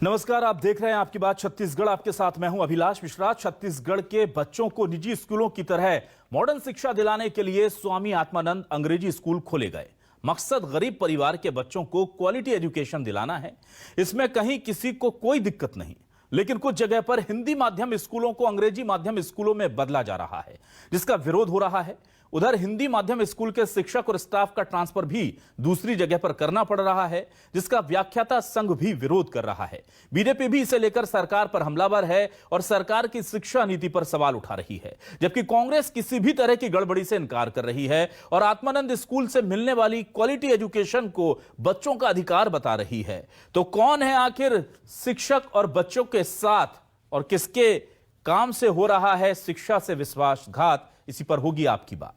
नमस्कार, आप देख रहे हैं आपकी बात छत्तीसगढ़। आपके साथ मैं हूं अभिलाष मिश्रा। छत्तीसगढ़ के बच्चों को निजी स्कूलों की तरह मॉडर्न शिक्षा दिलाने के लिए स्वामी आत्मानंद अंग्रेजी स्कूल खोले गए। मकसद गरीब परिवार के बच्चों को क्वालिटी एजुकेशन दिलाना है। इसमें कहीं किसी को कोई दिक्कत नहीं, लेकिन कुछ जगह पर हिंदी माध्यम स्कूलों को अंग्रेजी माध्यम स्कूलों में बदला जा रहा है, जिसका विरोध हो रहा है। उधर हिंदी माध्यम स्कूल के शिक्षक और स्टाफ का ट्रांसफर भी दूसरी जगह पर करना पड़ रहा है, जिसका व्याख्याता संघ भी विरोध कर रहा है। बीजेपी भी इसे लेकर सरकार पर हमलावर है और सरकार की शिक्षा नीति पर सवाल उठा रही है, जबकि कांग्रेस किसी भी तरह की गड़बड़ी से इनकार कर रही है और आत्मानंद स्कूल से मिलने वाली क्वालिटी एजुकेशन को बच्चों का अधिकार बता रही है। तो कौन है आखिर शिक्षक और बच्चों के साथ, और किसके काम से हो रहा है शिक्षा से विश्वासघात? इसी पर होगी आपकी बात।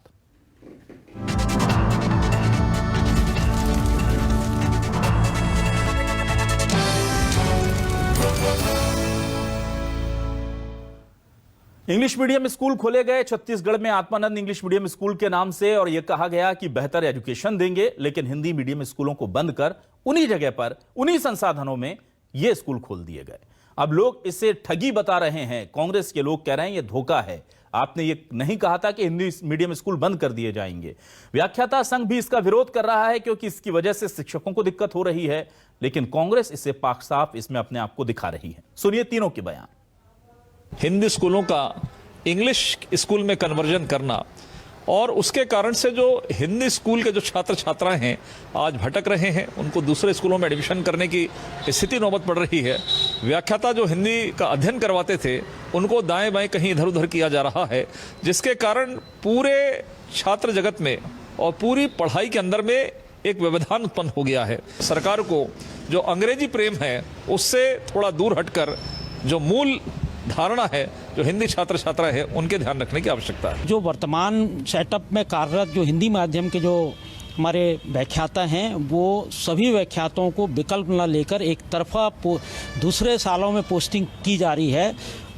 इंग्लिश मीडियम स्कूल खोले गए छत्तीसगढ़ में आत्मानंद इंग्लिश मीडियम स्कूल के नाम से, और यह कहा गया कि बेहतर एजुकेशन देंगे, लेकिन हिंदी मीडियम स्कूलों को बंद कर उन्हीं जगह पर उन्हीं संसाधनों में यह स्कूल खोल दिए गए। अब लोग इसे ठगी बता रहे हैं। कांग्रेस के लोग कह रहे हैं यह धोखा है। आपने ये नहीं कहा था कि हिंदी मीडियम स्कूल बंद कर दिए जाएंगे। व्याख्याता संघ भी इसका विरोध कर रहा है, क्योंकि इसकी वजह से शिक्षकों को दिक्कत हो रही है, लेकिन कांग्रेस इसे पाक साफ इसमें अपने आप को दिखा रही है। सुनिए तीनों के बयान। हिंदी स्कूलों का इंग्लिश स्कूल में कन्वर्जन करना, और उसके कारण से जो हिंदी स्कूल के जो छात्र छात्राएं हैं आज भटक रहे हैं, उनको दूसरे स्कूलों में एडमिशन करने की स्थिति नौबत पड़ रही है। व्याख्याता जो हिंदी का अध्ययन करवाते थे उनको दाएं बाएं कहीं इधर उधर किया जा रहा है, जिसके कारण पूरे छात्र जगत में और पूरी पढ़ाई के अंदर में एक व्यवधान उत्पन्न हो गया है। सरकार को जो अंग्रेजी प्रेम है उससे थोड़ा दूर हटकर जो मूल धारणा है, जो हिंदी छात्र छात्रा है, उनके ध्यान रखने की आवश्यकता है। जो वर्तमान सेटअप में कार्यरत जो हिंदी माध्यम के जो हमारे व्याख्याता हैं, वो सभी व्याख्याताओं को विकल्प न लेकर एक तरफा दूसरे सालों में पोस्टिंग की जा रही है।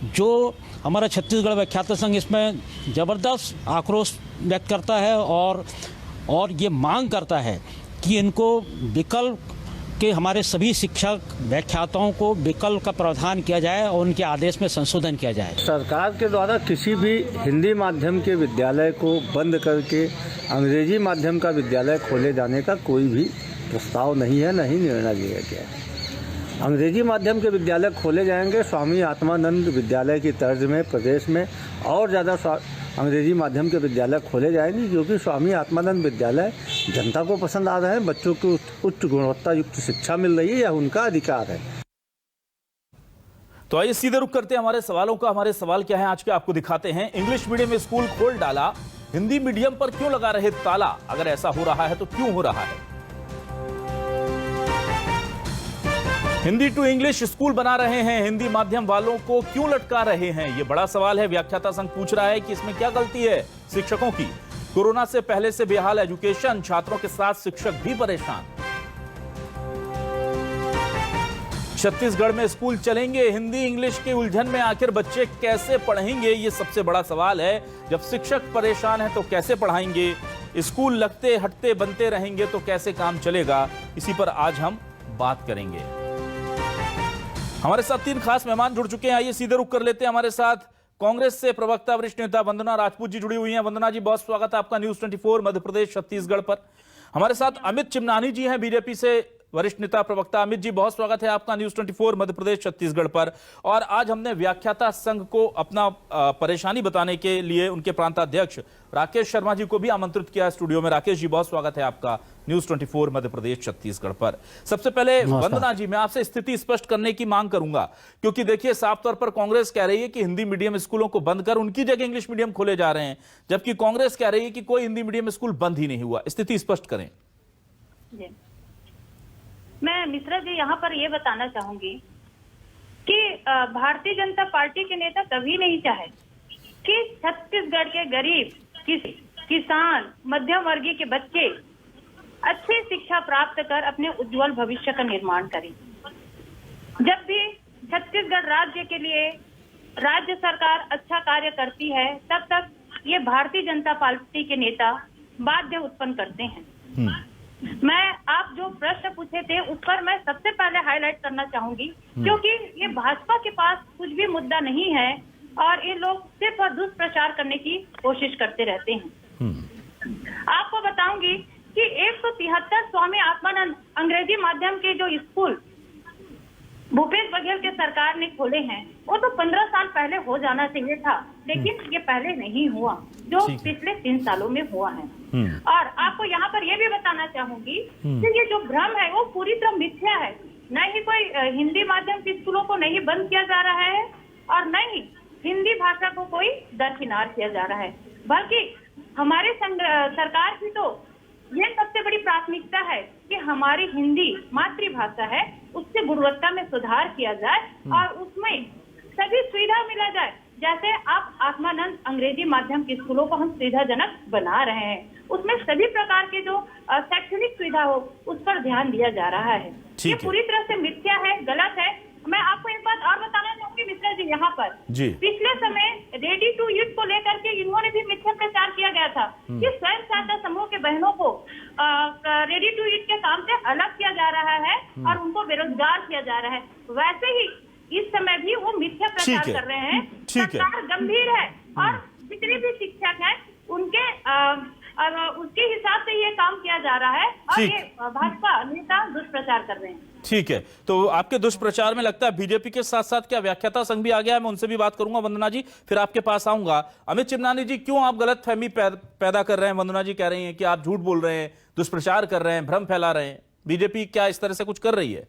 जो हमारा छत्तीसगढ़ व्याख्याता संघ इसमें ज़बरदस्त आक्रोश व्यक्त करता है और ये मांग करता है कि इनको विकल्प कि हमारे सभी शिक्षक व्याख्याताओं को विकल्प का प्रावधान किया जाए और उनके आदेश में संशोधन किया जाए। सरकार के द्वारा किसी भी हिंदी माध्यम के विद्यालय को बंद करके अंग्रेजी माध्यम का विद्यालय खोले जाने का कोई भी प्रस्ताव नहीं है, नहीं निर्णय लिया गया है। अंग्रेजी माध्यम के विद्यालय खोले जाएंगे। स्वामी आत्मानंद विद्यालय की तर्ज में प्रदेश में और ज़्यादा अंग्रेजी माध्यम के विद्यालय खोले जाएंगे, क्योंकि स्वामी आत्मानंद विद्यालय जनता को पसंद आ रहे हैं। बच्चों को उच्च गुणवत्ता युक्त शिक्षा मिल रही है, यह उनका अधिकार है। तो आइए सीधे रुख करते हैं हमारे सवालों का। हमारे सवाल क्या है आज के आपको दिखाते हैं। इंग्लिश मीडियम स्कूल खोल डाला, हिंदी मीडियम पर क्यों लगा रहे ताला? अगर ऐसा हो रहा है तो क्यों हो रहा है? हिंदी टू इंग्लिश स्कूल बना रहे हैं, हिंदी माध्यम वालों को क्यों लटका रहे हैं? यह बड़ा सवाल है। व्याख्याता संघ पूछ रहा है कि इसमें क्या गलती है शिक्षकों की? कोरोना से पहले से बेहाल एजुकेशन, छात्रों के साथ शिक्षक भी परेशान। छत्तीसगढ़ में स्कूल चलेंगे, हिंदी इंग्लिश की उलझन में आखिर बच्चे कैसे पढ़ेंगे? ये सबसे बड़ा सवाल है। जब शिक्षक परेशान है तो कैसे पढ़ाएंगे? स्कूल लगते हटते बनते रहेंगे तो कैसे काम चलेगा? इसी पर आज हम बात करेंगे। हमारे साथ तीन खास मेहमान जुड़ चुके हैं। आइए सीधे रुख कर लेते हैं। हमारे साथ कांग्रेस से प्रवक्ता वरिष्ठ नेता वंदना राजपूत जी जुड़ी हुई हैं। वंदना जी, बहुत स्वागत है आपका न्यूज़ 24 मध्य प्रदेश छत्तीसगढ़ पर। हमारे साथ अमित चिमनानी जी हैं, बीजेपी से वरिष्ठ नेता प्रवक्ता। अमित जी, बहुत स्वागत है आपका न्यूज़ 24 मध्य प्रदेश छत्तीसगढ़ पर। और आज हमने व्याख्याता संघ को अपना परेशानी बताने के लिए उनके प्रांताध्यक्ष राकेश शर्मा जी को भी आमंत्रित किया स्टूडियो में। राकेश जी, बहुत स्वागत है आपका न्यूज़ 24 मध्य प्रदेश छत्तीसगढ़ पर। सबसे पहले वंदना जी, मैं आपसे स्थिति स्पष्ट करने की मांग करूंगा, क्योंकि देखिए साफ तौर पर कांग्रेस कह रही है कि हिंदी मीडियम स्कूलों को बंद कर उनकी जगह इंग्लिश मीडियम खोले जा रहे हैं, जबकि कांग्रेस कह रही है कि कोई हिंदी मीडियम स्कूल बंद ही नहीं हुआ। स्थिति स्पष्ट करें। मैं मिश्रा जी यहाँ पर ये बताना चाहूंगी कि भारतीय जनता पार्टी के नेता कभी नहीं चाहे कि छत्तीसगढ़ के गरीब किसान मध्यम वर्गीय के बच्चे अच्छी शिक्षा प्राप्त कर अपने उज्जवल भविष्य का निर्माण करें। जब भी छत्तीसगढ़ राज्य के लिए राज्य सरकार अच्छा कार्य करती है, तब तक ये भारतीय जनता पार्टी के नेता बाध्य उत्पन्न करते हैं। मैं आप जो प्रश्न पूछे थे उस पर मैं सबसे पहले हाईलाइट करना चाहूंगी, क्योंकि ये भाजपा के पास कुछ भी मुद्दा नहीं है और ये लोग सिर्फ दुष्प्रचार करने की कोशिश करते रहते हैं। आपको बताऊंगी कि 173 स्वामी आत्मानंद अंग्रेजी माध्यम के जो स्कूल भूपेश बघेल के सरकार ने खोले हैं वो तो 15 साल पहले हो जाना चाहिए था, लेकिन ये पहले नहीं हुआ जो पिछले 3 सालों में हुआ है। और आपको यहाँ पर ये भी बताना चाहूंगी कि ये जो भ्रम है वो पूरी तरह मिथ्या है। न ही कोई हिंदी माध्यम के स्कूलों को नहीं बंद किया जा रहा है और न ही हिंदी भाषा को कोई दरकिनार किया जा रहा है, बल्कि हमारे सरकार की तो ये सबसे बड़ी प्राथमिकता है कि हमारी हिंदी मातृभाषा है उससे गुणवत्ता में सुधार किया जाए और उसमें सभी सुविधा मिला जाए। जैसे आप आत्मानंद अंग्रेजी माध्यम के स्कूलों को हम सुविधाजनक बना रहे हैं, उसमें सभी प्रकार के जो शैक्षणिक सुविधा हो उस पर ध्यान दिया जा रहा है। ये पूरी तरह से मिथ्या है, गलत है। मैं आपको एक बात और बताना चाहूंगी मिश्रा जी, यहाँ पर पिछले समय रेडी टू ईट को लेकर के इन्होंने भी मिथ्या प्रचार किया गया था कि स्वयं सहायता समूह के बहनों को रेडी टू ईट के काम से अलग किया जा रहा है और उनको बेरोजगार किया जा रहा है। वैसे ही इस समय भी वो मिथ्या प्रचार कर रहे हैं। सरकार गंभीर है और जितने भी शिक्षक हैं उनके उसके हिसाब से ये काम किया जा रहा है और ये भाजपा नेता दुष्प्रचार कर रहे हैं। ठीक है, तो आपके दुष्प्रचार में लगता है बीजेपी के साथ साथ क्या व्याख्याता संघ भी आ गया है? मैं उनसे भी बात करूंगा वंदना जी, फिर आपके पास आऊंगा। अमित चिमनानी जी, क्यों आप गलतफहमी पैदा कर रहे हैं? वंदना जी कह रही हैं कि आप झूठ बोल रहे हैं, दुष्प्रचार कर रहे हैं, भ्रम फैला रहे हैं। बीजेपी क्या इस तरह से कुछ कर रही है?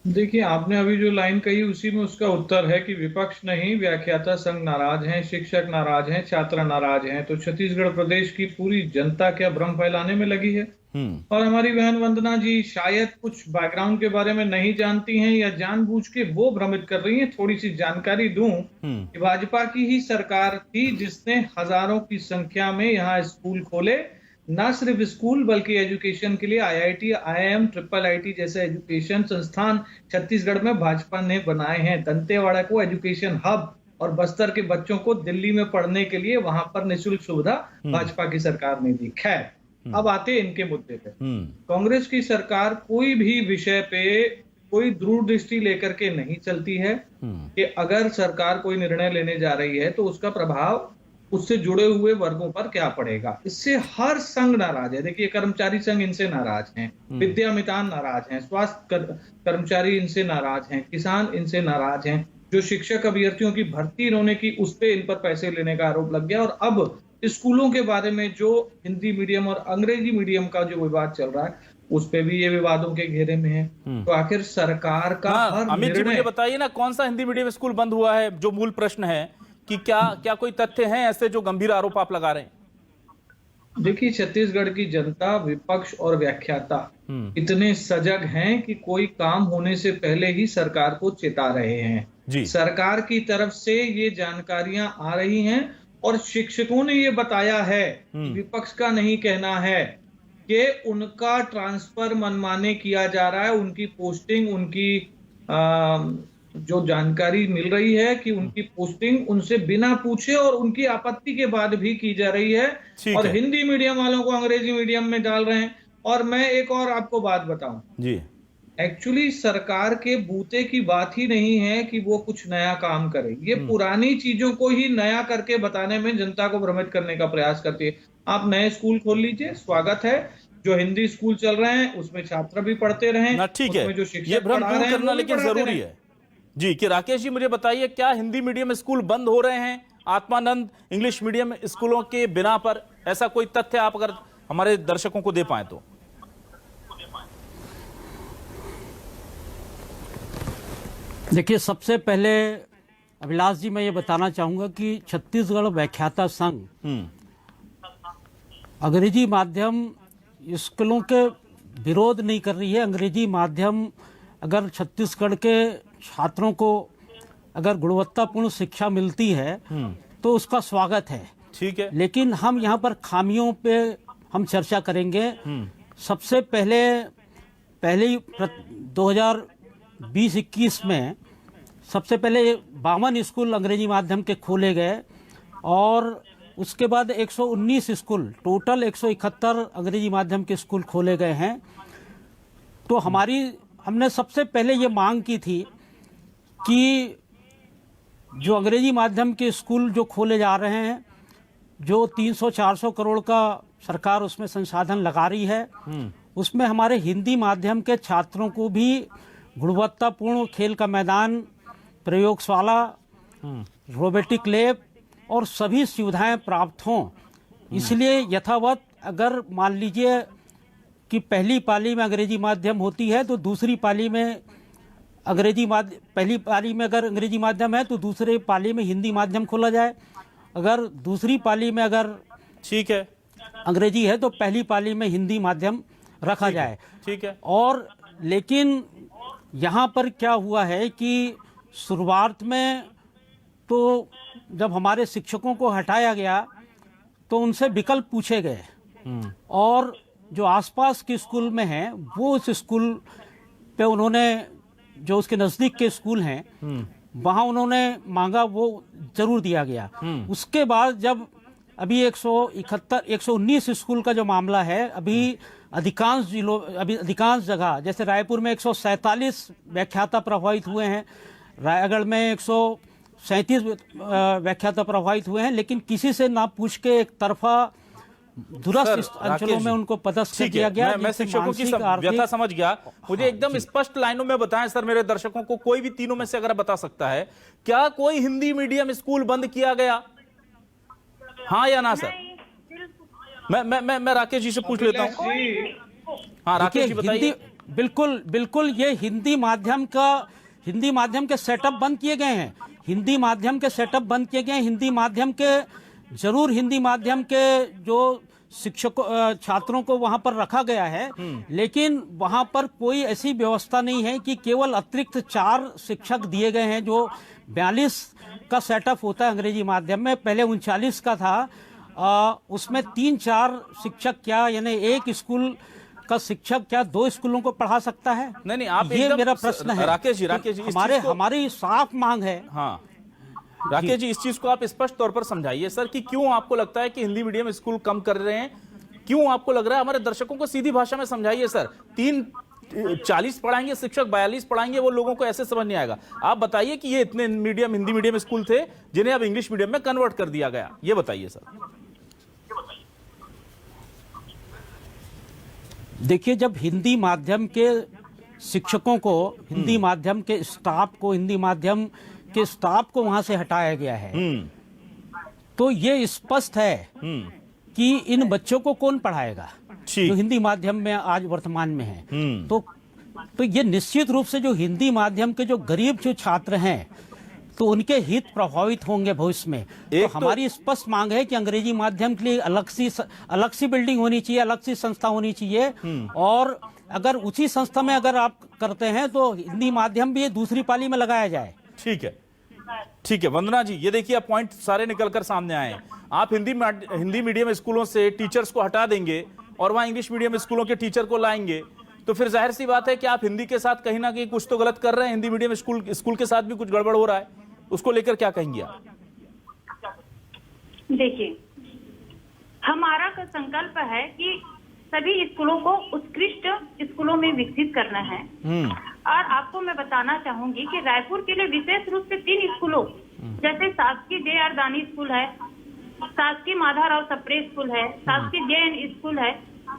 देखिए, आपने अभी जो लाइन कही उसी में उसका उत्तर है कि विपक्ष नहीं, व्याख्याता संघ नाराज हैं, शिक्षक नाराज हैं, छात्र नाराज हैं। तो छत्तीसगढ़ प्रदेश की पूरी जनता क्या भ्रम फैलाने में लगी है। और हमारी बहन वंदना जी शायद कुछ बैकग्राउंड के बारे में नहीं जानती हैं या जानबूझ के वो भ्रमित कर रही हैं। थोड़ी सी जानकारी दूं कि भाजपा की ही सरकार थी जिसने हजारों की संख्या में यहाँ स्कूल खोले। न सिर्फ स्कूल बल्कि एजुकेशन के लिए IIT, IIM, IIIT जैसे एजुकेशन संस्थान छत्तीसगढ़ में भाजपा ने बनाए हैं। दंतेवाड़ा को एजुकेशन हब और बस्तर के बच्चों को दिल्ली में पढ़ने के लिए वहां पर निःशुल्क सुविधा भाजपा की सरकार ने दी। खैर, अब आते हैं इनके मुद्दे पे। कांग्रेस की सरकार कोई भी विषय पे कोई दूरदृष्टि लेकर के नहीं चलती है कि अगर सरकार कोई निर्णय लेने जा रही है तो उसका प्रभाव उससे जुड़े हुए वर्गों पर क्या पड़ेगा। इससे हर संघ नाराज है। देखिए, कर्मचारी संघ इनसे नाराज हैं, विद्या मितान नाराज हैं, स्वास्थ्य कर्मचारी इनसे नाराज हैं, किसान इनसे नाराज हैं। जो शिक्षक अभ्यर्थियों की भर्ती इन्होंने की उस पे इन पर पैसे लेने का आरोप लग गया। और अब स्कूलों के बारे में जो हिंदी मीडियम और अंग्रेजी मीडियम का जो विवाद चल रहा है उस पे भी ये विवादों के घेरे में है। तो आखिर सरकार का हर अमित जी, मुझे बताइए ना, कौन सा हिंदी मीडियम स्कूल बंद हुआ है? जो मूल प्रश्न है कि क्या कोई तथ्य हैं ऐसे जो गंभीर आरोप आप लगा रहे हैं? देखिए, छत्तीसगढ़ की जनता, विपक्ष और व्याख्याता इतने सजग हैं कि कोई काम होने से पहले ही सरकार को चेता रहे हैं। सरकार की तरफ से ये जानकारियां आ रही हैं और शिक्षकों ने ये बताया है, विपक्ष का नहीं कहना है, कि उनका ट्रांसफर मनमाने किया जा रहा है। उनकी पोस्टिंग, उनकी जो जानकारी मिल रही है कि उनकी पोस्टिंग उनसे बिना पूछे और उनकी आपत्ति के बाद भी की जा रही है और हिंदी मीडियम वालों को अंग्रेजी मीडियम में डाल रहे हैं। और मैं एक और आपको बात बताऊं जी, एक्चुअली सरकार के बूते की बात ही नहीं है कि वो कुछ नया काम करे। ये पुरानी चीजों को ही नया करके बताने में जनता को भ्रमित करने का प्रयास करती है। आप नए स्कूल खोल लीजिए, स्वागत है। जो हिंदी स्कूल चल रहे हैं उसमें छात्र भी पढ़ते रहे, ठीक है, जो शिक्षक ये भ्रम दूर करना लेकिन जरूरी है जी। कि राकेश जी, मुझे बताइए, क्या हिंदी मीडियम स्कूल बंद हो रहे हैं आत्मानंद इंग्लिश मीडियम स्कूलों के बिना पर? ऐसा कोई तथ्य आप अगर हमारे दर्शकों को दे पाए तो। देखिए, सबसे पहले अभिलाष जी मैं ये बताना चाहूंगा कि छत्तीसगढ़ व्याख्याता संघ अंग्रेजी माध्यम स्कूलों के विरोध नहीं कर रही है। अंग्रेजी माध्यम अगर छत्तीसगढ़ के छात्रों को अगर गुणवत्तापूर्ण शिक्षा मिलती है तो उसका स्वागत है। ठीक है, लेकिन हम यहाँ पर खामियों पे हम चर्चा करेंगे। सबसे पहले 2020-21 में सबसे पहले 52 स्कूल अंग्रेजी माध्यम के खोले गए और उसके बाद 119 स्कूल, टोटल 171 अंग्रेजी माध्यम के स्कूल खोले गए हैं। तो हमने सबसे पहले ये मांग की थी कि जो अंग्रेजी माध्यम के स्कूल जो खोले जा रहे हैं, जो 300-400 करोड़ का सरकार उसमें संसाधन लगा रही है, उसमें हमारे हिंदी माध्यम के छात्रों को भी गुणवत्तापूर्ण खेल का मैदान, प्रयोगशाला, रोबोटिक लैब और सभी सुविधाएं प्राप्त हों। इसलिए यथावत अगर मान लीजिए कि पहली पाली में अंग्रेजी माध्यम होती है तो दूसरी पाली में पहली पाली में अगर अंग्रेजी माध्यम है तो दूसरे पाली में हिंदी माध्यम खोला जाए। अगर दूसरी पाली में अगर ठीक है अंग्रेजी है तो पहली पाली में हिंदी माध्यम रखा जाए। ठीक है। और लेकिन यहाँ पर क्या हुआ है कि शुरुआत में तो जब हमारे शिक्षकों को हटाया गया तो उनसे विकल्प पूछे गए, और जो आसपास के स्कूल में हैं वो उस स्कूल पे उन्होंने, जो उसके नज़दीक के स्कूल हैं वहाँ उन्होंने मांगा, वो जरूर दिया गया। उसके बाद जब अभी 119 स्कूल का जो मामला है, अभी अधिकांश जगह जैसे रायपुर में 147 व्याख्याता प्रभावित हुए हैं, रायगढ़ में 137 व्याख्याता प्रभावित हुए हैं, लेकिन किसी से ना पूछ के एक तरफा दूरस्थ अंचलों में उनको पदस्थ किया गया। मैं शिक्षकों की व्यथा समझ गया। मुझे एकदम स्पष्ट लाइनों में बताएं सर, मेरे दर्शकों को कोई भी तीनों में से अगर बता सकता है, क्या कोई हिंदी मीडियम स्कूल बंद किया गया, हाँ या ना सर? मैं राकेश जी से पूछ लेता हूँ। हाँ राकेश जी बताइए। बिल्कुल ये हिंदी माध्यम के सेटअप बंद किए गए हैं। हिंदी माध्यम के सेटअप बंद किए गए। हिंदी माध्यम के जो शिक्षकों छात्रों को वहां पर रखा गया है, लेकिन वहां पर कोई ऐसी व्यवस्था नहीं है कि केवल अतिरिक्त 4 शिक्षक दिए गए हैं। जो 42 का सेटअप होता है अंग्रेजी माध्यम में, पहले 39 का था। उसमें 3-4 शिक्षक क्या, यानी एक स्कूल का शिक्षक क्या 2 स्कूलों को पढ़ा सकता है? नहीं, आप ये मेरा प्रश्न है। राकेश जी हमारी साफ मांग है। हाँ राकेश जी, इस चीज को आप स्पष्ट तौर पर समझाइए सर कि क्यों आपको लगता है कि हिंदी मीडियम स्कूल कम कर रहे हैं, क्यों आपको लग रहा है? हमारे दर्शकों को सीधी भाषा में समझाइए सर। 40 पढ़ाएंगे शिक्षक, 42 पढ़ाएंगे, वो लोगों को ऐसे समझ नहीं आएगा। आप बताइए कि ये इतने हिंदी मीडियम स्कूल थे जिन्हें अब इंग्लिश मीडियम में कन्वर्ट कर दिया गया, ये बताइए सर। देखिए, जब हिंदी माध्यम के शिक्षकों को, हिंदी माध्यम के स्टाफ को वहां से हटाया गया है, तो ये स्पष्ट है कि इन बच्चों को कौन पढ़ाएगा जो हिंदी माध्यम में आज वर्तमान में है। तो ये निश्चित रूप से जो हिंदी माध्यम के जो गरीब जो छात्र हैं, तो उनके हित प्रभावित होंगे भविष्य में। तो हमारी स्पष्ट मांग है कि अंग्रेजी माध्यम के लिए अलग सी बिल्डिंग होनी चाहिए, अलग सी संस्था होनी चाहिए। और अगर उसी संस्था में अगर आप करते हैं तो हिंदी माध्यम भी दूसरी पाली में लगाया जाए। ठीक है वंदना जी, ये देखिए आप पॉइंट सारे निकलकर सामने आए हैं। आप हिंदी मीडियम स्कूलों से टीचर्स को हटा देंगे और वहां इंग्लिश मीडियम स्कूलों के टीचर को लाएंगे, तो फिर जाहिर सी बात है कि आप हिंदी के साथ कहीं ना कहीं कुछ तो गलत कर रहे हैं। हिंदी मीडियम स्कूल के साथ भी कुछ गड़बड़ हो रहा है, उसको लेकर क्या कहेंगे आप? देखिए, हमारा का संकल्प है कि सभी स्कूलों को उत्कृष्ट स्कूलों में विकसित करना है। और आपको मैं बताना चाहूंगी कि रायपुर के लिए विशेष रूप से 3 स्कूलों, जैसे शासकीय जे.आर. दानी स्कूल है, शासकीय माधवराव सप्रे स्कूल है, शासकीय जे.एन. स्कूल है,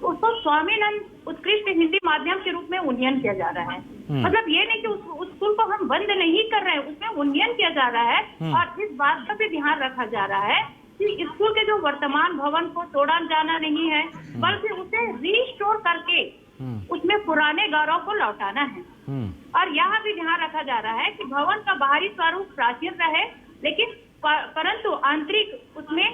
उसको स्वामीनंद उत्कृष्ट हिंदी माध्यम के रूप में उन्नयन किया जा रहा है। मतलब ये नहीं कि उस स्कूल को हम बंद नहीं कर रहे हैं, उसमें उन्नयन किया जा रहा है। और इस बात का भी ध्यान रखा जा रहा है कि स्कूल के जो वर्तमान भवन को तोड़ा जाना नहीं है, बल्कि उसे रीस्टोर करके उसमें पुराने गौरव को लौटाना है। और यहाँ भी ध्यान रखा जा रहा है कि भवन का बाहरी स्वरूप प्राचीन रहे, लेकिन परंतु आंतरिक उसमें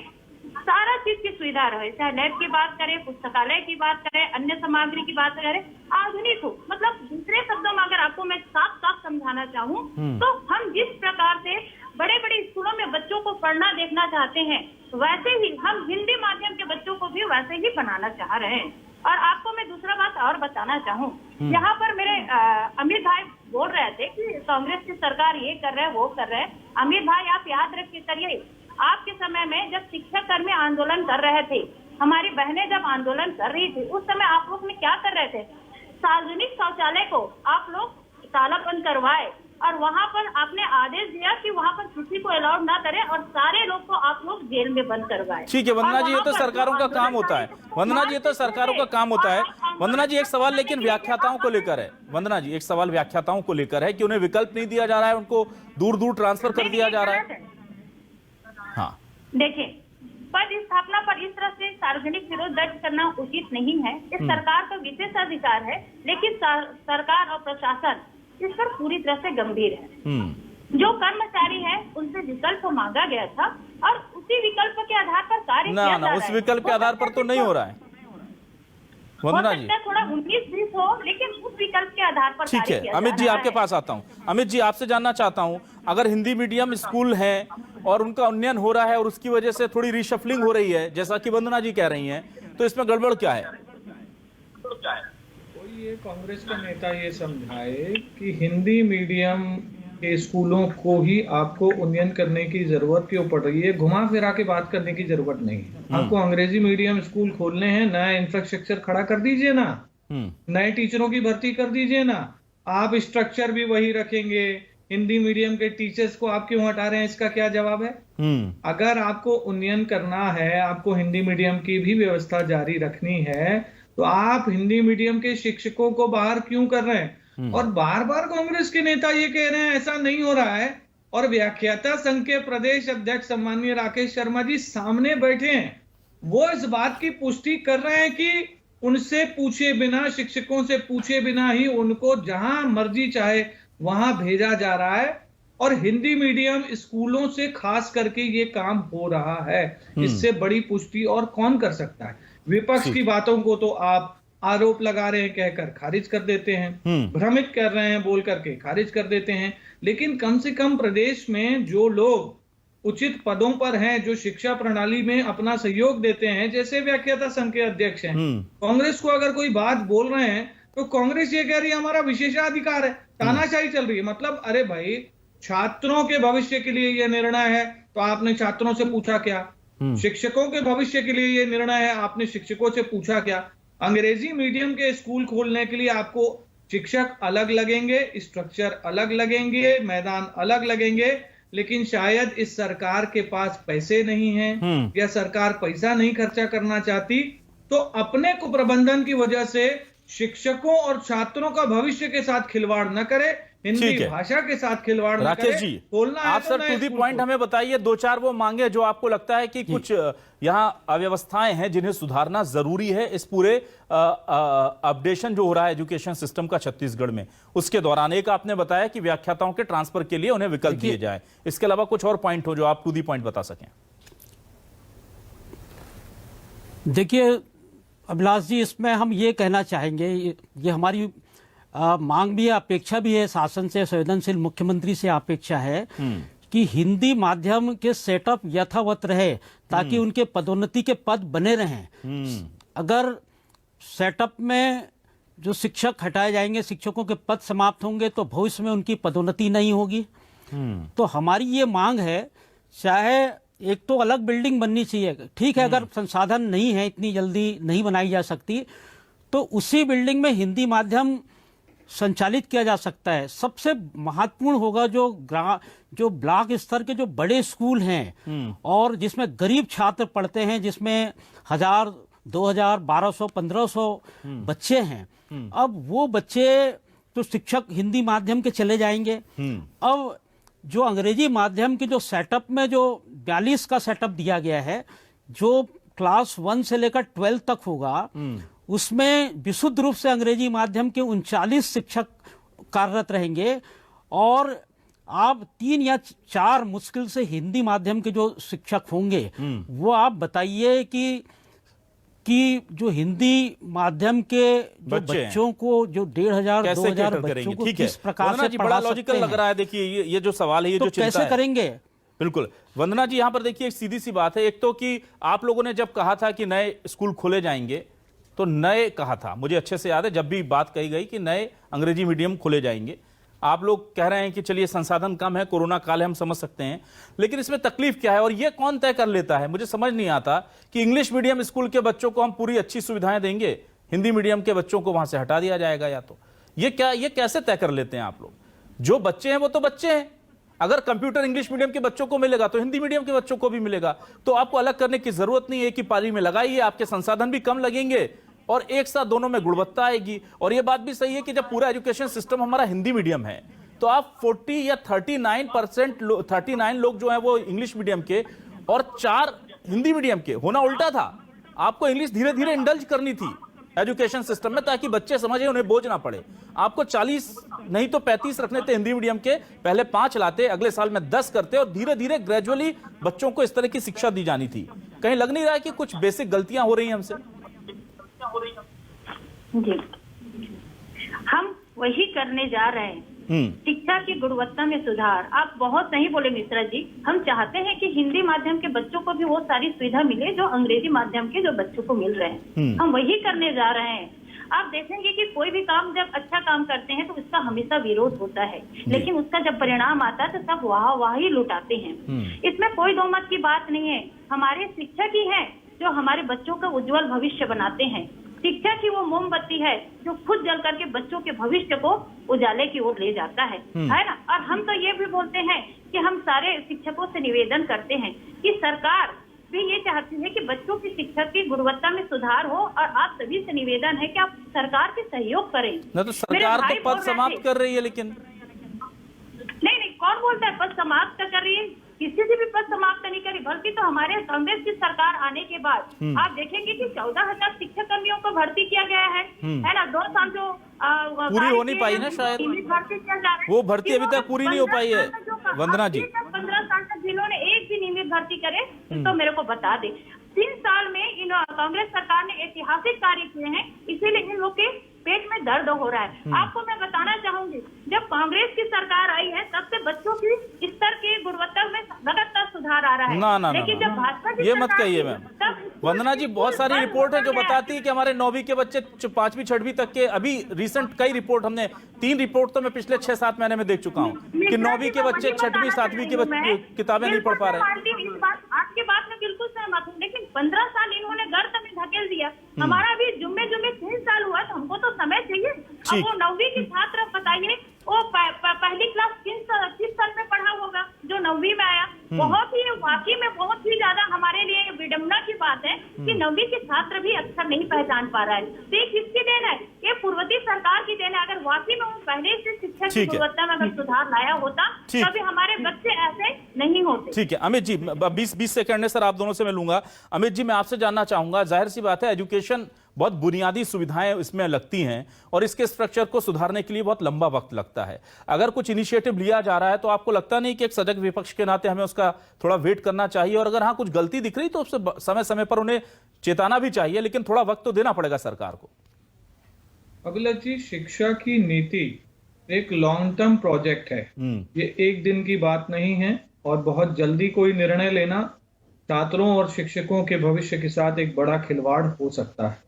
सारा चीज की सुविधा रहे, चाहे लैब की बात करें, पुस्तकालय की बात करें, अन्य सामग्री की बात करें, आधुनिक हो। मतलब दूसरे शब्दों में अगर आपको मैं साफ साफ समझाना चाहूँ तो हम जिस प्रकार से बड़े बड़े स्कूलों में बच्चों को पढ़ना देखना चाहते हैं, वैसे ही हम हिंदी माध्यम के बच्चों को भी वैसे ही बनाना चाह रहे हैं। और आपको मैं दूसरा बात और बताना चाहूँ, यहाँ पर मेरे अमित भाई बोल रहे थे कि कांग्रेस की सरकार ये कर रहे है, वो कर रहे हैं। अमित भाई, आप याद रखिए, करिए आपके समय समय में जब शिक्षक कर्मी आंदोलन कर रहे थे, हमारी बहनें जब आंदोलन कर रही थी, उस समय आप लोग में क्या कर रहे थे? सार्वजनिक शौचालय को आप लोग ताला बंद करवाए और वहां पर आपने आदेश दिया कि वहां पर किसी को अलाउड ना करें और सारे लोग को आप लोग जेल में बंद करवाए। ठीक है वंदना जी, ये तो सरकारों का काम होता है। वंदना जी, ये तो सरकारों का काम होता है। वंदना जी, एक सवाल लेकिन व्याख्याताओं को लेकर है। वंदना जी, एक सवाल व्याख्याताओं को लेकर है कि उन्हें विकल्प नहीं दिया जा रहा है, उनको दूर दूर ट्रांसफर कर दिया जा रहा है। हाँ देखिए, पद स्थापना पर इस तरह से सार्वजनिक विरोध दर्ज करना उचित नहीं है। इस सरकार का विशेष अधिकार है, लेकिन सरकार और प्रशासन इस पर पूरी तरह से गंभीर है। जो कर्मचारी है उनसे विकल्प मांगा गया था और उसी विकल्प के आधार पर कार्य किया जा रहा है। उस विकल्प के आधार पर तो नहीं हो रहा है वंदना जी। थोड़ा 19-20 हो, लेकिन उस विकल्प के आधार पर ठीक है, अमित जी आपके पास आता हूँ। अमित जी, आपसे जानना चाहता हूँ, अगर हिंदी मीडियम स्कूल है और उनका उन्नयन हो रहा है और उसकी वजह से थोड़ी रिशफलिंग हो रही है, जैसा कि वंदना जी कह रही हैं, तो इसमें गड़बड़ क्या है? ये कांग्रेस का नेता ये समझाए कि हिंदी मीडियम के स्कूलों को ही आपको उन्नयन करने की जरूरत क्यों पड़ रही है? घुमा फिरा के बात करने की जरूरत नहीं है। आपको अंग्रेजी मीडियम स्कूल खोलने हैं, नया इंफ्रास्ट्रक्चर खड़ा कर दीजिए ना, नए टीचरों की भर्ती कर दीजिए ना। आप स्ट्रक्चर भी वही रखेंगे, हिंदी मीडियम के टीचर्स को आप क्यों हटा रहे हैं? इसका क्या जवाब है? अगर आपको उन्नयन करना है, आपको हिंदी मीडियम की भी व्यवस्था जारी रखनी है, तो आप हिंदी मीडियम के शिक्षकों को बाहर क्यों कर रहे हैं? और बार बार कांग्रेस के नेता ये कह रहे हैं ऐसा नहीं हो रहा है, और व्याख्याता संघ के प्रदेश अध्यक्ष सम्माननीय राकेश शर्मा जी सामने बैठे हैं, वो इस बात की पुष्टि कर रहे हैं कि उनसे पूछे बिना, शिक्षकों से पूछे बिना ही उनको जहां मर्जी चाहे वहां भेजा जा रहा है। और हिंदी मीडियम स्कूलों से खास करके ये काम हो रहा है। इससे बड़ी पुष्टि और कौन कर सकता है? विपक्ष की बातों को तो आप आरोप लगा रहे हैं कहकर खारिज कर देते हैं, भ्रमित कर रहे हैं बोल करके खारिज कर देते हैं, लेकिन कम से कम प्रदेश में जो लोग उचित पदों पर हैं, जो शिक्षा प्रणाली में अपना सहयोग देते हैं, जैसे व्याख्याता संघ के अध्यक्ष हैं, कांग्रेस को अगर कोई बात बोल रहे हैं तो कांग्रेस ये कह रही है हमारा विशेषाधिकार है, तानाशाही चल रही है। मतलब अरे भाई, छात्रों के भविष्य के लिए यह निर्णय है तो आपने छात्रों से पूछा क्या? शिक्षकों के भविष्य के लिए यह निर्णय है, आपने शिक्षकों से पूछा क्या? अंग्रेजी मीडियम के स्कूल खोलने के लिए आपको शिक्षक अलग लगेंगे, स्ट्रक्चर अलग लगेंगे, मैदान अलग लगेंगे, लेकिन शायद इस सरकार के पास पैसे नहीं हैं या सरकार पैसा नहीं खर्चा करना चाहती, तो अपने कुप्रबंधन की वजह से शिक्षकों और छात्रों का भविष्य के साथ खिलवाड़ न करे, हिंदी भाषा के साथ खिलवाड़ न करे। राकेश जी, आप सर टू दी पॉइंट हमें बताइए, दो चार वो मांगे जो आपको लगता है कि कुछ यहाँ अव्यवस्थाएं हैं जिन्हें सुधारना जरूरी है इस पूरे अपडेशन जो हो रहा है एजुकेशन सिस्टम का छत्तीसगढ़ में, उसके दौरान। एक आपने बताया कि व्याख्याताओं के ट्रांसफर के लिए उन्हें विकल्प दिए जाए, इसके अलावा कुछ और पॉइंट हो जो आप टू दी पॉइंट बता सकें? देखिए अभिलाष जी, इसमें हम ये कहना चाहेंगे, ये हमारी मांग भी है, अपेक्षा भी है, शासन से, संवेदनशील मुख्यमंत्री से अपेक्षा है कि हिंदी माध्यम के सेटअप यथावत रहे ताकि उनके पदोन्नति के पद बने रहें। अगर सेटअप में जो शिक्षक हटाए जाएंगे, शिक्षकों के पद समाप्त होंगे, तो भविष्य में उनकी पदोन्नति नहीं होगी। तो हमारी ये मांग है, चाहे एक तो अलग बिल्डिंग बननी चाहिए, ठीक है, अगर संसाधन नहीं है, इतनी जल्दी नहीं बनाई जा सकती, तो उसी बिल्डिंग में हिंदी माध्यम संचालित किया जा सकता है। सबसे महत्वपूर्ण होगा जो ब्लॉक स्तर के जो बड़े स्कूल हैं और जिसमें गरीब छात्र पढ़ते हैं, जिसमें 1000, 2000, 1200, 1500 बच्चे हैं, अब वो बच्चे तो शिक्षक हिंदी माध्यम के चले जाएंगे। अब जो अंग्रेजी माध्यम के जो सेटअप में जो 42 का सेटअप दिया गया है, जो क्लास 1 से लेकर 12 तक होगा, उसमें विशुद्ध रूप से अंग्रेजी माध्यम के 39 शिक्षक कार्यरत रहेंगे और आप 3 या 4 मुश्किल से हिंदी माध्यम के जो शिक्षक होंगे, वो आप बताइए कि जो हिंदी माध्यम के जो बच्चों को, जो 1500-2000 बच्चों को किस प्रकार से बड़ा लॉजिकल लग रहा है। देखिए ये जो सवाल है, ये जो चिंता कैसे करेंगे? बिल्कुल वंदना जी, यहां पर देखिए एक सीधी सी बात है। एक तो कि आप लोगों ने जब कहा था कि नए स्कूल खोले जाएंगे, तो नए कहा था, मुझे अच्छे से याद है जब भी बात कही गई कि नए अंग्रेजी मीडियम खोले जाएंगे। आप लोग कह रहे हैं कि चलिए संसाधन कम है, कोरोना काल है, हम समझ सकते हैं, लेकिन इसमें तकलीफ क्या है और ये कौन तय कर लेता है? मुझे समझ नहीं आता कि इंग्लिश मीडियम स्कूल के बच्चों को हम पूरी अच्छी सुविधाएं देंगे, हिंदी मीडियम के बच्चों को वहां से हटा दिया जाएगा, या तो ये कैसे तय कर लेते हैं आप लोग? जो बच्चे हैं वो तो बच्चे हैं, अगर कंप्यूटर इंग्लिश मीडियम के बच्चों को मिलेगा तो हिंदी मीडियम के बच्चों को भी मिलेगा, तो आपको अलग करने की जरूरत नहीं है कि पारी में लगाइए, आपके संसाधन भी कम लगेंगे और एक साथ दोनों में गुणवत्ता आएगी। और यह बात भी सही है कि जब पूरा एजुकेशन सिस्टम हमारा हिंदी मीडियम है तो आप 40 या 39 लोग जो है वो इंग्लिश मीडियम के और 4 हिंदी मीडियम के, होना उल्टा था। आपको इंग्लिश धीरे धीरे इंडल्ज करनी थी एजुकेशन सिस्टम में, ताकि बच्चे समझे, उन्हें बोझ ना पड़े। आपको 40 नहीं तो 35 रखने थे हिंदी मीडियम के, पहले 5 लाते, अगले साल में 10 करते और धीरे धीरे ग्रेजुअली बच्चों को इस तरह की शिक्षा दी जानी थी। कहीं लग नहीं रहा है कि कुछ बेसिक गलतियां हो रही हैं हमसे? जी, हम वही करने जा रहे हैं, शिक्षा की गुणवत्ता में सुधार। आप बहुत नहीं बोले मिश्रा जी, हम चाहते हैं कि हिंदी माध्यम के बच्चों को भी वो सारी सुविधा मिले जो अंग्रेजी माध्यम के जो बच्चों को मिल रहे हैं, हम वही करने जा रहे हैं। आप देखेंगे कि कोई भी काम जब अच्छा काम करते हैं तो उसका हमेशा विरोध होता है, लेकिन उसका जब परिणाम आता है तो सब वाह ही लुटाते हैं। इसमें कोई दो मत की बात नहीं है। हमारे शिक्षक ही हैं जो हमारे बच्चों का उज्जवल भविष्य बनाते हैं। शिक्षक ही वो मोमबत्ती है जो खुद जल करके बच्चों के भविष्य को उजाले की ओर ले जाता है ना। और हम तो ये भी बोलते हैं कि हम सारे शिक्षकों से निवेदन करते हैं कि सरकार भी ये चाहती है कि बच्चों की शिक्षा की गुणवत्ता में सुधार हो, और आप सभी से निवेदन है कि आप सरकार के सहयोग करें। न तो सरकार तो पद समाप्त कर रही है, लेकिन नहीं, कौन बोलता है पद समाप्त कर रही है? किसी से भी पद समाप्त नहीं करी, बल्कि तो हमारे कांग्रेस की सरकार आने के बाद आप देखेंगे कि 14,000 शिक्षक कर्मियों को भर्ती किया गया है ना। 2 साल जो पूरी हो नहीं पाई ना, शायद वो भर्ती अभी तक पूरी नहीं हो पाई है। वंदना जी, 15 साल तक जिन्होंने एक भी नियमित भर्ती करे तो मेरे को बता दे। 3 साल में इन कांग्रेस सरकार ने ऐतिहासिक कार्य किए हैं, इसीलिए इन लोग के पेट में दर्द हो रहा है। आपको मैं बताना चाहूंगी, जब कांग्रेस की सरकार आई है तब से बच्चों की स्तर की गुणवत्ता में लगातार सुधार आ रहा है। ना, लेकिन जब भाजपा की ये मत कहिए मैम। वंदना जी, बहुत सारी रिपोर्ट है जो बताती है कि हमारे 9वीं के बच्चे 5वीं 6वीं तक के, अभी रिसेंट कई रिपोर्ट, हमने 3 रिपोर्ट तो मैं पिछले 6-7 महीने में देख चुका हूँ कि 9वीं के बच्चे 6वीं 7वीं के बच्चे किताबें नहीं पढ़ पा रहे हैं। आपकी बात में बिल्कुल सहमत हूँ, लेकिन 15 साल इन्होंने गर्त में धकेल दिया। हमारा भी जुम्मे 3 साल हुआ, तो हमको तो समय चाहिए। अब वो 9वीं की छात्र बताइए, वो पहली क्लास किस साल में पढ़ा होगा जो 9वीं में आया। बहुत ही वाकई में बहुत ही ज्यादा हमारे लिए विडम्बना की बात है कि 9वीं के छात्र भी अक्षर नहीं पहचान पा रहा है। तो ये किसकी देन है? ये पूर्ववर्ती सरकार की देन है। अगर वाकई में पहले से शिक्षा की गुणवत्ता में अगर सुधार लाया होता तभी हमारे बच्चे ऐसे नहीं होते। ठीक है अमित जी, 20 सेकंड है सर, आप दोनों से मैं लूंगा। अमित जी, मैं आपसे जानना चाहूंगा, जाहिर सी बात है एजुकेशन बहुत बुनियादी सुविधाएं इसमें लगती हैं और इसके स्ट्रक्चर को सुधारने के लिए बहुत लंबा वक्त लगता है। अगर कुछ इनिशिएटिव लिया जा रहा है तो आपको लगता नहीं कि एक सजग विपक्ष के नाते हमें उसका थोड़ा वेट करना चाहिए, और अगर हाँ कुछ गलती दिख रही तो उससे समय समय पर उन्हें चेताना भी चाहिए, लेकिन थोड़ा वक्त तो देना पड़ेगा सरकार को? अभिलाष जी, शिक्षा की नीति एक लॉन्ग टर्म प्रोजेक्ट है, ये एक दिन की बात नहीं है, और बहुत जल्दी कोई निर्णय लेना छात्रों और शिक्षकों के भविष्य के साथ एक बड़ा खिलवाड़ हो सकता है।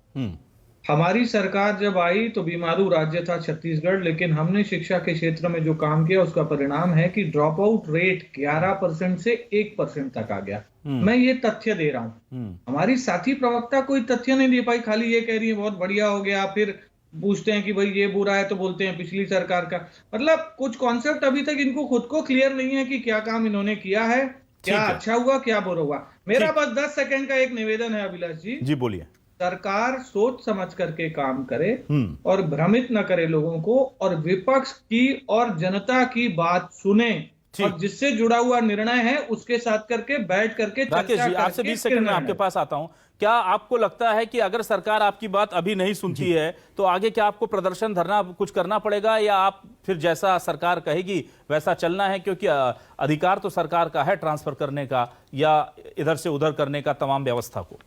हमारी सरकार जब आई तो बीमारू राज्य था छत्तीसगढ़, लेकिन हमने शिक्षा के क्षेत्र में जो काम किया उसका परिणाम है कि ड्रॉप आउट रेट 11% से 1% तक आ गया। मैं ये तथ्य दे रहा हूँ, हमारी साथी प्रवक्ता कोई तथ्य नहीं दे पाई, खाली ये कह रही है बहुत बढ़िया हो गया, फिर पूछते हैं कि भाई ये बुरा है तो बोलते हैं पिछली सरकार का। मतलब कुछ कॉन्सेप्ट अभी तक इनको खुद को क्लियर नहीं है कि क्या काम इन्होंने किया है, क्या अच्छा हुआ क्या बुरा हुआ। मेरा बस 10 सेकंड का एक निवेदन है अभिलाष जी। जी बोलिए। सरकार सोच समझ करके काम करे और भ्रमित न करे लोगों को, और विपक्ष की और जनता की बात सुने, और जिससे जुड़ा हुआ निर्णय है उसके साथ करके बैठ करके राकेश जी, आपसे 20 सेकंड में आपके पास आता हूं। क्या आपको लगता है कि अगर सरकार आपकी बात अभी नहीं सुनती है तो आगे क्या आपको प्रदर्शन, धरना कुछ करना पड़ेगा, या आप फिर जैसा सरकार कहेगी वैसा चलना है? क्योंकि अधिकार तो सरकार का है ट्रांसफर करने का या इधर से उधर करने का तमाम व्यवस्था को।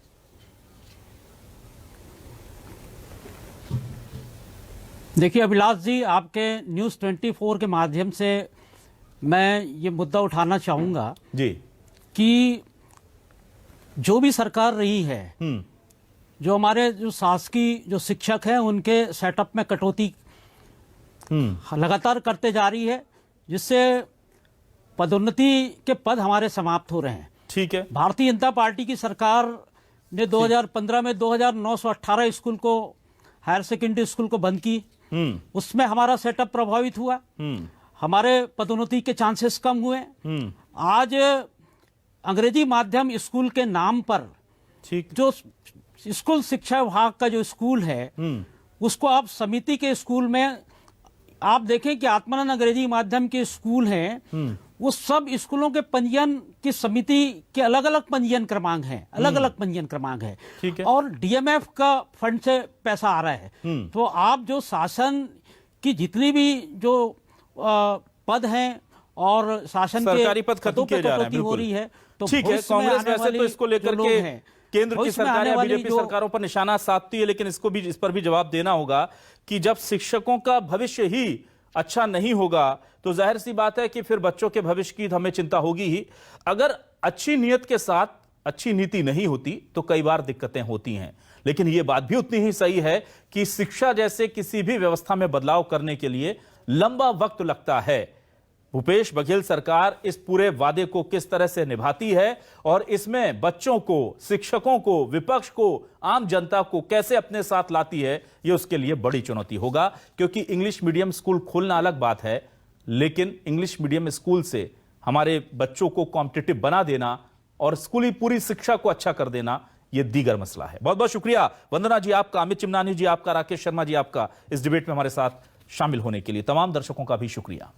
देखिए अभिलाष जी, आपके न्यूज़ 24 के माध्यम से मैं ये मुद्दा उठाना चाहूंगा जी कि जो भी सरकार रही है, जो हमारे जो शासकीय जो शिक्षक हैं उनके सेटअप में कटौती लगातार करते जा रही है, जिससे पदोन्नति के पद हमारे समाप्त हो रहे हैं। ठीक है। भारतीय जनता पार्टी की सरकार ने 2015 में 2918 स्कूल को, हायर सेकेंडरी स्कूल को बंद की। उसमें हमारा सेटअप प्रभावित हुआ, हमारे पदोन्नति के चांसेस कम हुए। आज अंग्रेजी माध्यम स्कूल के नाम पर ठीक, जो स्कूल शिक्षा विभाग का जो स्कूल है उसको आप समिति के स्कूल में आप देखें कि आत्मानंद अंग्रेजी माध्यम के स्कूल हैं, वो सब स्कूलों के पंजीयन की समिति के अलग अलग पंजीयन क्रमांक हैं, अलग अलग पंजीयन क्रमांक है, ठीक है। और डीएमएफ का फंड से पैसा आ रहा है। तो आप जो शासन की जितनी भी जो पद हैं और शासन सरकारी के पद खत्म किए जा रहे हैं, हो रही है, तो ठीक है। भविष्य में कांग्रेस आने वैसे वाली तो इसको लेकर जो के लोग हैं, केंद्र की भविष्य में सरकार आने या वाली बीजेपी जो- सरकारों पर निशाना साधती है, लेकिन इसको भी, इस पर भी जवाब देना होगा कि जब शिक्षकों का भविष्य ही अच्छा नहीं होगा तो जाहिर सी बात है कि फिर बच्चों के भविष्य की हमें चिंता होगी ही। अगर अच्छी नीयत के साथ अच्छी नीति नहीं होती तो कई बार दिक्कतें होती हैं, लेकिन यह बात भी उतनी ही सही है कि शिक्षा जैसे किसी भी व्यवस्था में बदलाव करने के लिए लंबा वक्त लगता है। भूपेश बघेल सरकार इस पूरे वादे को किस तरह से निभाती है और इसमें बच्चों को, शिक्षकों को, विपक्ष को, आम जनता को कैसे अपने साथ लाती है, यह उसके लिए बड़ी चुनौती होगा। क्योंकि इंग्लिश मीडियम स्कूल खोलना अलग बात है, लेकिन इंग्लिश मीडियम स्कूल से हमारे बच्चों को कॉम्पिटिटिव बना देना और स्कूली पूरी शिक्षा को अच्छा कर देना, यह दीगर मसला है। बहुत बहुत शुक्रिया वंदना जी आपका, अमित चिमनानी जी आपका, राकेश शर्मा जी आपका इस डिबेट में हमारे साथ शामिल होने के लिए। तमाम दर्शकों का भी शुक्रिया।